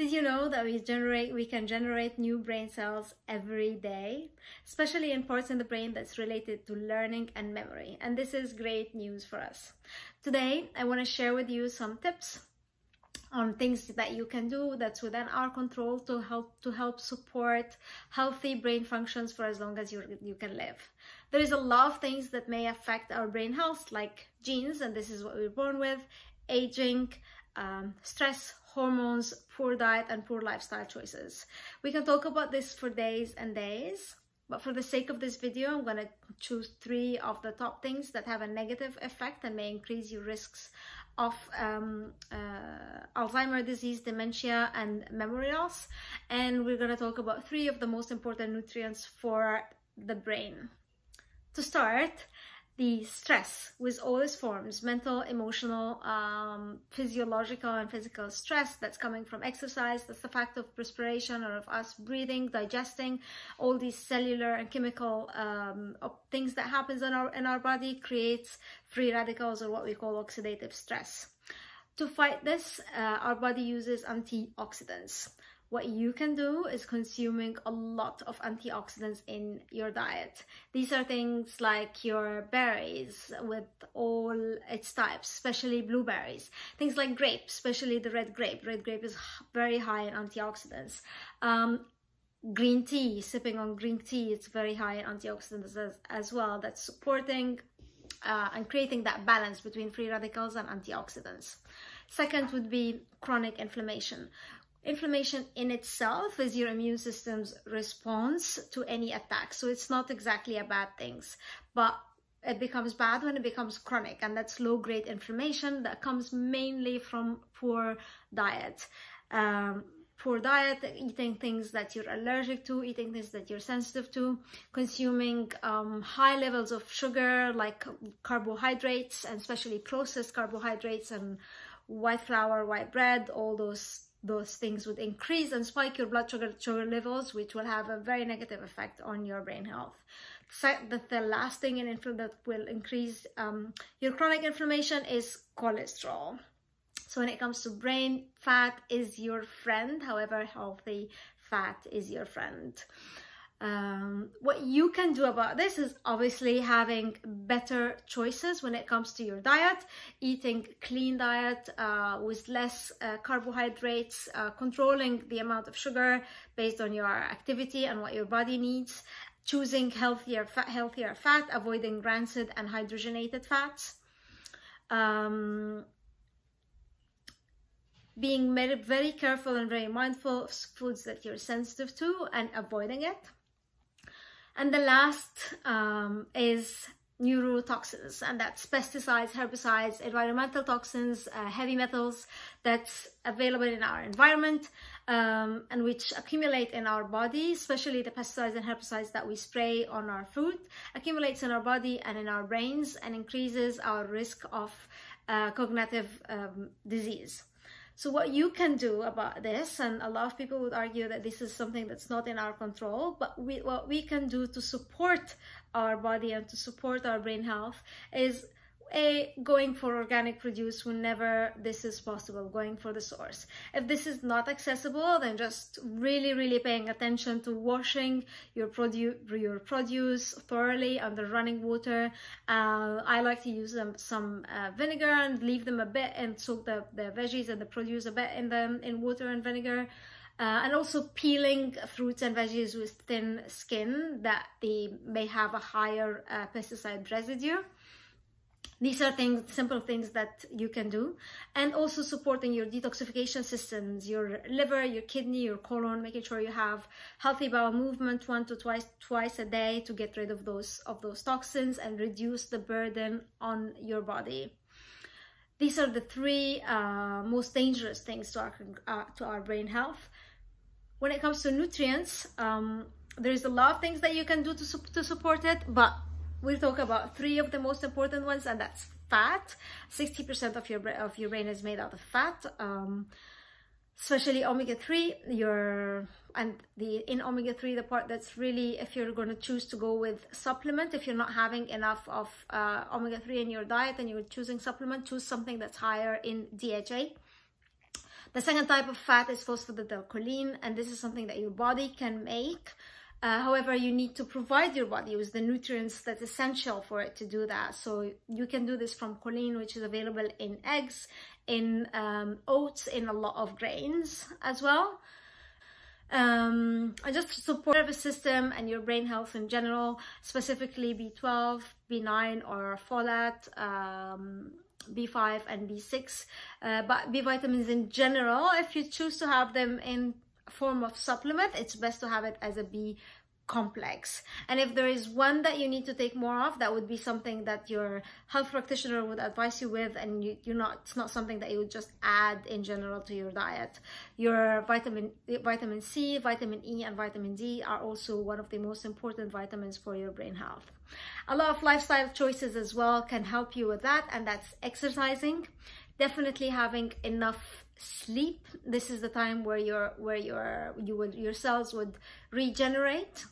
Did you know that we can generate new brain cells every day, especially in parts in the brain that's related to learning and memory? And this is great news for us. Today, I want to share with you some tips on things that you can do that's within our control to help support healthy brain functions for as long as you can live. There is a lot of things that may affect our brain health, like genes, and this is what we're born with, aging, stress, hormones, poor diet, and poor lifestyle choices. We can talk about this for days and days, but for the sake of this video, I'm going to choose 3 of the top things that have a negative effect and may increase your risks of Alzheimer's disease, dementia, and memory loss. And we're going to talk about 3 of the most important nutrients for the brain. To start, the stress with all its forms, mental, emotional, physiological and physical stress that's coming from exercise, that's the fact of perspiration or of us breathing, digesting, all these cellular and chemical things that happens in our body creates free radicals, or what we call oxidative stress. To fight this, our body uses antioxidants. What you can do is consuming a lot of antioxidants in your diet. These are things like your berries with all its types, especially blueberries. Things like grapes, especially the red grape. Red grape is very high in antioxidants. Green tea, sipping on green tea, it's very high in antioxidants as well. That's supporting and creating that balance between free radicals and antioxidants. Second would be chronic inflammation. Inflammation in itself is your immune system's response to any attack. So it's not exactly a bad thing, but it becomes bad when it becomes chronic, and that's low-grade inflammation that comes mainly from poor diet. Poor diet, eating things that you're allergic to, eating things that you're sensitive to, consuming high levels of sugar like carbohydrates, and especially processed carbohydrates and white flour, white bread, all those things would increase and spike your blood sugar levels, which will have a very negative effect on your brain health. The last thing that will increase your chronic inflammation is cholesterol. So when it comes to brain, fat is your friend. However healthy, fat is your friend. What you can do about this is obviously having better choices when it comes to your diet, eating clean diet with less carbohydrates, controlling the amount of sugar based on your activity and what your body needs, choosing healthier fat, avoiding rancid and hydrogenated fats, being very careful and very mindful of foods that you're sensitive to and avoiding it. And the last is neurotoxins, and that's pesticides, herbicides, environmental toxins, heavy metals that's available in our environment and which accumulate in our body, especially the pesticides and herbicides that we spray on our food, accumulates in our body and in our brains and increases our risk of cognitive disease. So what you can do about this, and a lot of people would argue that this is something that's not in our control, but what we can do to support our body and to support our brain health is going for organic produce whenever this is possible, going for the source. If this is not accessible, then just really paying attention to washing your produce thoroughly under running water. I like to use some vinegar and leave them a bit and soak the veggies and the produce a bit in water and vinegar. And also peeling fruits and veggies with thin skin that they may have a higher pesticide residue. These are simple things that you can do. And also supporting your detoxification systems, your liver, your kidney, your colon, making sure you have healthy bowel movement 1 to twice a day to get rid of those toxins and reduce the burden on your body. These are the 3 most dangerous things to our brain health. When it comes to nutrients, there's a lot of things that you can do to support it, but we'll talk about 3 of the most important ones, and that's fat. 60% of your brain is made out of fat, especially omega-3. In omega-3, the part that's really, if you're going to choose to go with supplement, if you're not having enough of omega-3 in your diet and you're choosing supplement, choose something that's higher in DHA. The second type of fat is phosphatidylcholine, and this is something that your body can make. However, you need to provide your body with the nutrients that's essential for it to do that. So you can do this from choline, which is available in eggs, in oats, in a lot of grains as well. And just to support the nervous system and your brain health in general, specifically B12, B9 or folate, B5 and B6, but B vitamins in general, if you choose to have them in form of supplement, it's best to have it as a B complex. And if there is one that you need to take more of, that would be something that your health practitioner would advise you with, and it's not something that you would just add in general to your diet. Your vitamin C, vitamin E, and vitamin D are also one of the most important vitamins for your brain health. A lot of lifestyle choices as well can help you with that, and that's exercising. Definitely having enough sleep. This is the time where your cells would regenerate.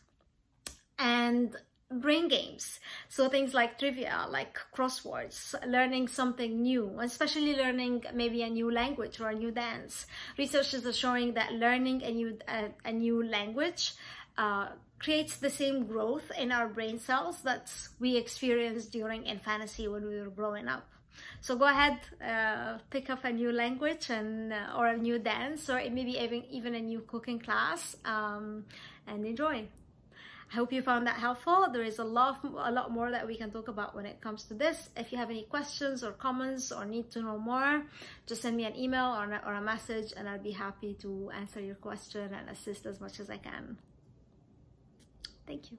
And brain games, so things like trivia, like crosswords, learning something new, especially learning maybe a new language or a new dance. Research is showing that learning a new language creates the same growth in our brain cells that we experienced during infancy when we were growing up. So go ahead, pick up a new language or a new dance, or maybe even a new cooking class, and enjoy. I hope you found that helpful. There is a lot more that we can talk about when it comes to this. If you have any questions or comments or need to know more, just send me an email or a message, and I'll be happy to answer your question and assist as much as I can. Thank you.